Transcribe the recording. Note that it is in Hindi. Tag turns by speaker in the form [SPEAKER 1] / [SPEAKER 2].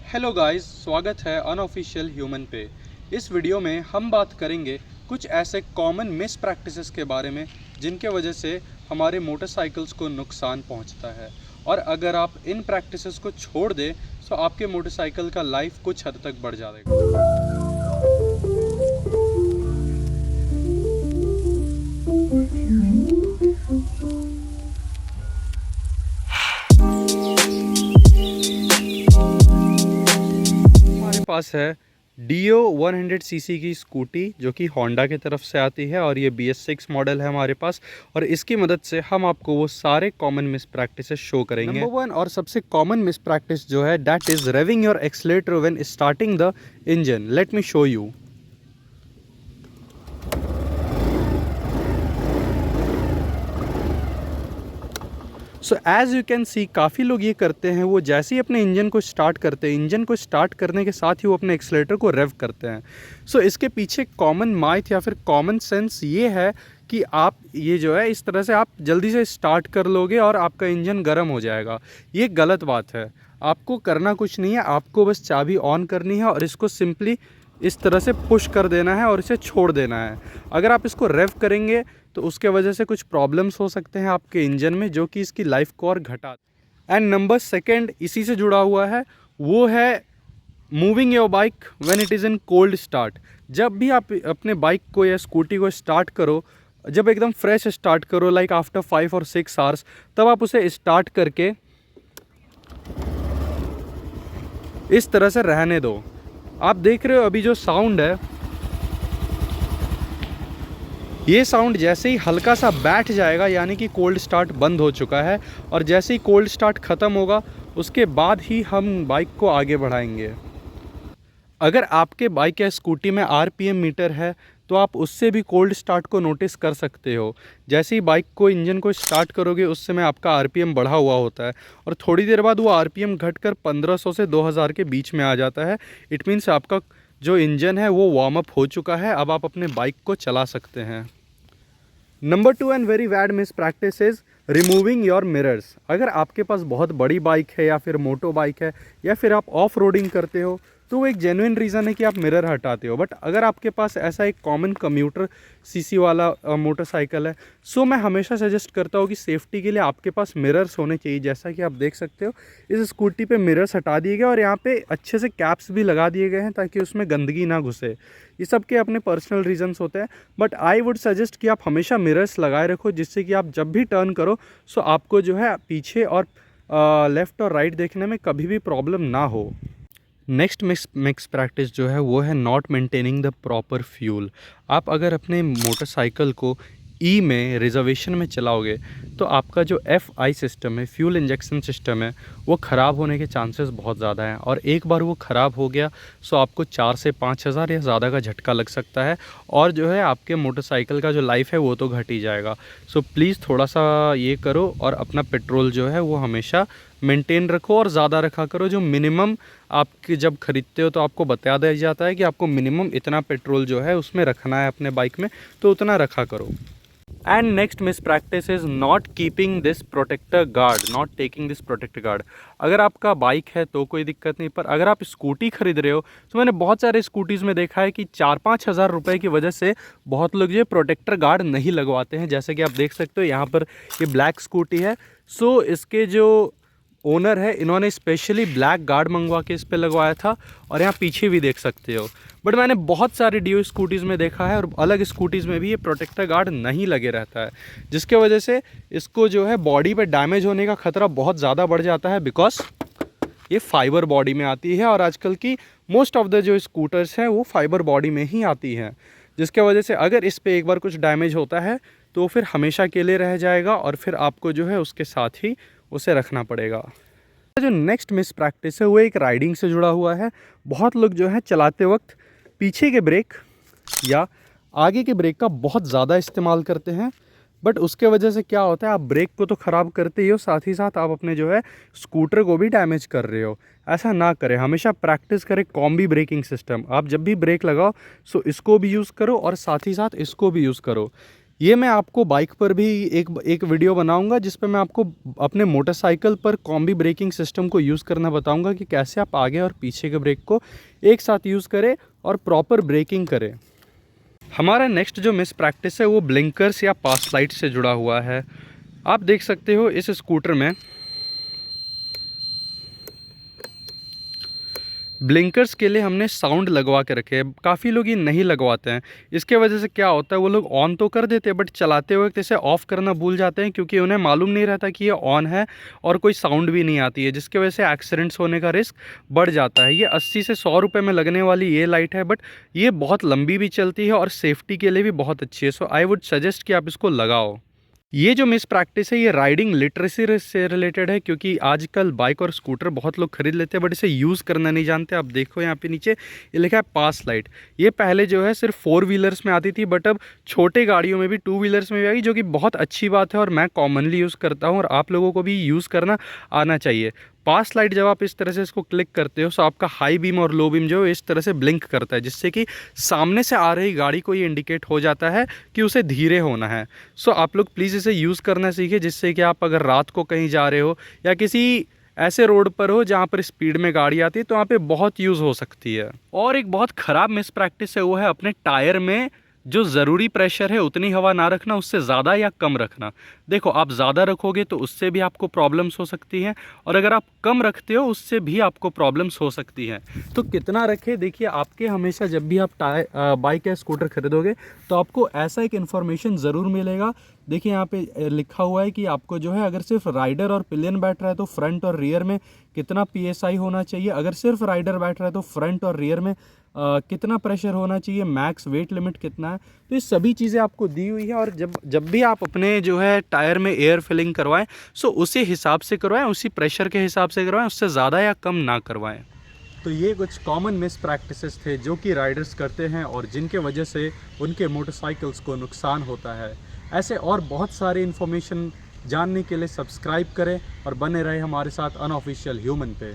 [SPEAKER 1] हेलो गाइस, स्वागत है अनऑफिशियल ह्यूमन पे। इस वीडियो में हम बात करेंगे कुछ ऐसे कॉमन मिस प्रैक्टिसेस के बारे में जिनके वजह से हमारे मोटरसाइकिल्स को नुकसान पहुंचता है। और अगर आप इन प्रैक्टिसेस को छोड़ दें तो आपके मोटरसाइकिल का लाइफ कुछ हद तक बढ़ जाएगा। हमारे पास है डियो 100 सीसी की स्कूटी जो कि होंडा की तरफ से आती है और ये BS6 मॉडल है हमारे पास। और इसकी मदद से हम आपको वो सारे कॉमन मिस प्रैक्टिसेस शो करेंगे। नंबर 1 और सबसे कॉमन मिस प्रैक्टिस जो है that is raving your accelerator when starting the engine. Let me show you. So as you can see काफ़ी लोग ये करते हैं, वो जैसे ही अपने इंजन को स्टार्ट करते हैं, इंजन को स्टार्ट करने के साथ ही वो अपने एक्सीलरेटर को रेव करते हैं। सो इसके पीछे कॉमन माइथ या फिर कॉमन सेंस ये है कि आप ये जो है इस तरह से आप जल्दी से स्टार्ट कर लोगे और आपका इंजन गर्म हो जाएगा। ये गलत बात है। आपको करना कुछ नहीं है, आपको बस चाबी ऑन करनी है और इसको सिंपली इस तरह से पुश कर देना है और इसे छोड़ देना है। अगर आप इसको रेव करेंगे तो उसके वजह से कुछ प्रॉब्लम्स हो सकते हैं आपके इंजन में, जो कि इसकी लाइफ को और घटा। एंड नंबर सेकंड इसी से जुड़ा हुआ है, वो है moving your bike when it is in cold start. जब भी आप अपने बाइक को या स्कूटी को स्टार्ट करो, जब एकदम फ्रेश स्टार्ट करो लाइक आफ्टर 5 और 6 आवर्स, तब आप उसे स्टार्ट करके इस तरह से रहने दो। आप देख रहे हो अभी जो साउंड है, ये साउंड जैसे ही हल्का सा बैठ जाएगा यानी कि कोल्ड स्टार्ट बंद हो चुका है। और जैसे ही कोल्ड स्टार्ट ख़त्म होगा उसके बाद ही हम बाइक को आगे बढ़ाएंगे। अगर आपके बाइक या स्कूटी में RPM मीटर है तो आप उससे भी कोल्ड स्टार्ट को नोटिस कर सकते हो। जैसे ही बाइक को इंजन को स्टार्ट करोगे उस समय आपका RPM बढ़ा हुआ होता है और थोड़ी देर बाद वो RPM घटकर 1500 से 2000 के बीच में आ जाता है। इट मीन्स आपका जो इंजन है वो वार्म अप हो चुका है, अब आप अपने बाइक को चला सकते हैं। Number 2 and very bad miss practice is removing your mirrors. अगर आपके पास बहुत बड़ी बाइक है या फिर मोटो बाइक है या फिर आप ऑफ रोडिंग करते हो तो वो एक जेन्युइन रीज़न है कि आप मिरर हटाते हो। बट अगर आपके पास ऐसा एक कॉमन कम्यूटर सीसी वाला मोटरसाइकिल है, सो मैं हमेशा सजेस्ट करता हूँ कि सेफ्टी के लिए आपके पास मिरर्स होने चाहिए। जैसा कि आप देख सकते हो इस स्कूटी पे मिरर्स हटा दिए गए और यहाँ पे अच्छे से कैप्स भी लगा दिए गए हैं ताकि उसमें गंदगी ना घुसे। ये सब के अपने पर्सनल रीजंस होते हैं, बट आई वुड सजेस्ट कि आप हमेशा मिरर्स लगाए रखो जिससे कि आप जब भी टर्न करो सो आपको जो है पीछे और लेफ़्ट और राइट देखने में कभी भी प्रॉब्लम ना हो। नेक्स्ट मिक्स प्रैक्टिस जो है वो है not maintaining the proper fuel. आप अगर अपने मोटरसाइकिल को में रिजर्वेशन में चलाओगे तो आपका जो FI सिस्टम है, फ्यूल इंजेक्शन सिस्टम है, वो ख़राब होने के चांसेस बहुत ज़्यादा हैं। और एक बार वो ख़राब हो गया सो आपको 4 से 5 हज़ार या ज़्यादा का झटका लग सकता है और जो है आपके मोटरसाइकिल का जो लाइफ है वो तो घट ही जाएगा। सो प्लीज़ थोड़ा सा ये करो और अपना पेट्रोल जो है वो हमेशा मेंटेन रखो और ज़्यादा रखा करो। जो मिनिमम आपके जब ख़रीदते हो तो आपको बता दिया जाता है कि आपको मिनिमम इतना पेट्रोल जो है उसमें रखना है अपने बाइक में, तो उतना रखा करो। And next miss practice is not keeping this protector guard, not taking this protector guard. अगर आपका बाइक है तो कोई दिक्कत नहीं, पर अगर आप स्कूटी खरीद रहे हो तो मैंने बहुत सारे स्कूटीज़ में देखा है कि 4-5 हज़ार रुपये की वजह से बहुत लोग ये प्रोटेक्टर गार्ड नहीं लगवाते हैं। जैसे कि आप देख सकते हो यहाँ पर ये ब्लैक स्कूटी है, सो इसके जो ओनर है इन्होंने स्पेशली ब्लैक गार्ड मंगवा के इस पे लगवाया था और यहाँ पीछे भी देख सकते हो। बट मैंने बहुत सारे डियो स्कूटीज़ में देखा है और अलग स्कूटीज़ में भी ये प्रोटेक्टर गार्ड नहीं लगे रहता है, जिसके वजह से इसको जो है बॉडी पे डैमेज होने का ख़तरा बहुत ज़्यादा बढ़ जाता है। बिकॉज ये फाइबर बॉडी में आती है और आजकल की मोस्ट ऑफ द जो स्कूटर्स हैं वो फाइबर बॉडी में ही आती हैं, जिसके वजह से अगर इस पर एक बार कुछ डैमेज होता है तो फिर हमेशा के लिए रह जाएगा और फिर आपको जो है उसके साथ ही उसे रखना पड़ेगा। जो नेक्स्ट मिस प्रैक्टिस है वो एक राइडिंग से जुड़ा हुआ है। बहुत लोग जो है चलाते वक्त पीछे के ब्रेक या आगे के ब्रेक का बहुत ज़्यादा इस्तेमाल करते हैं, बट उसके वजह से क्या होता है आप ब्रेक को तो ख़राब करते ही हो, साथ ही साथ आप अपने जो है स्कूटर को भी डैमेज कर रहे हो। ऐसा ना करें, हमेशा प्रैक्टिस करें कॉम्बी ब्रेकिंग सिस्टम। आप जब भी ब्रेक लगाओ सो इसको भी यूज़ करो और साथ ही साथ इसको भी यूज़ करो। ये मैं आपको बाइक पर भी एक वीडियो बनाऊंगा जिस पे मैं आपको अपने मोटरसाइकिल पर कॉम्बी ब्रेकिंग सिस्टम को यूज़ करना बताऊंगा कि कैसे आप आगे और पीछे के ब्रेक को एक साथ यूज़ करें और प्रॉपर ब्रेकिंग करें। हमारा नेक्स्ट जो मिस प्रैक्टिस है वो ब्लिंकर्स या पास लाइट से जुड़ा हुआ है। आप देख सकते हो इस स्कूटर में ब्लिंकर्स के लिए हमने साउंड लगवा के रखे हैं। काफ़ी लोग ये नहीं लगवाते हैं। इसके वजह से क्या होता है, वो लोग ऑन तो कर देते हैं बट चलाते वक्त इसे ऑफ़ करना भूल जाते हैं, क्योंकि उन्हें मालूम नहीं रहता कि ये ऑन है और कोई साउंड भी नहीं आती है, जिसकी वजह से एक्सीडेंट्स होने का रिस्क बढ़ जाता है। ये 80 से 100 रुपये में लगने वाली ये लाइट है, बट ये बहुत लंबी भी चलती है और सेफ्टी के लिए भी बहुत अच्छी है। सो आई वुड सजेस्ट कि आप इसको लगाओ। ये जो मिस प्रैक्टिस है ये राइडिंग लिटरेसी से रिलेटेड है, क्योंकि आजकल बाइक और स्कूटर बहुत लोग खरीद लेते हैं बट इसे यूज़ करना नहीं जानते। आप देखो यहाँ पे नीचे ये लिखा है पास लाइट। ये पहले जो है सिर्फ 4 व्हीलर्स में आती थी, बट अब छोटे गाड़ियों में भी 2 व्हीलर्स में भी आई, जो कि बहुत अच्छी बात है और मैं कॉमनली यूज़ करता हूँ और आप लोगों को भी यूज़ करना आना चाहिए। पास लाइट जब आप इस तरह से इसको क्लिक करते हो तो आपका हाई बीम और लो बीम जो है इस तरह से ब्लिंक करता है, जिससे कि सामने से आ रही गाड़ी को ये इंडिकेट हो जाता है कि उसे धीरे होना है। सो आप लोग प्लीज़ इसे यूज़ करना सीखें, जिससे कि आप अगर रात को कहीं जा रहे हो या किसी ऐसे रोड पर हो जहाँ पर स्पीड में गाड़ी आती है तो वहाँ पे बहुत यूज़ हो सकती है। और एक बहुत ख़राब मिस प्रैक्टिस है वो है अपने टायर में जो ज़रूरी प्रेशर है उतनी हवा ना रखना, उससे ज़्यादा या कम रखना। देखो, आप ज़्यादा रखोगे तो उससे भी आपको प्रॉब्लम्स हो सकती हैं, और अगर आप कम रखते हो उससे भी आपको प्रॉब्लम्स हो सकती हैं। तो कितना रखें, देखिए आपके हमेशा जब भी आप बाइक या स्कूटर खरीदोगे तो आपको ऐसा एक इन्फॉर्मेशन ज़रूर मिलेगा। देखिए यहाँ पे लिखा हुआ है कि आपको जो है अगर सिर्फ राइडर और पिलियन बैठ रहा है तो फ्रंट और रियर में कितना PSI होना चाहिए, अगर सिर्फ राइडर बैठ रहा है तो फ्रंट और रियर में कितना प्रेशर होना चाहिए, मैक्स वेट लिमिट कितना है। तो ये सभी चीज़ें आपको दी हुई है, और जब भी आप अपने जो है टायर में एयर फिलिंग करवाएं सो उसी हिसाब से करवाएं, उसी प्रेशर के हिसाब से करवाएं, उससे ज़्यादा या कम ना करवाएं। तो ये कुछ कॉमन मिस प्रैक्टिसेस थे जो कि राइडर्स करते हैं और जिनके वजह से उनके मोटरसाइकिल्स को नुकसान होता है। ऐसे और बहुत सारे इन्फॉर्मेशन जानने के लिए सब्सक्राइब करें और बने रहे हमारे साथ अनऑफिशियल ह्यूमन पे।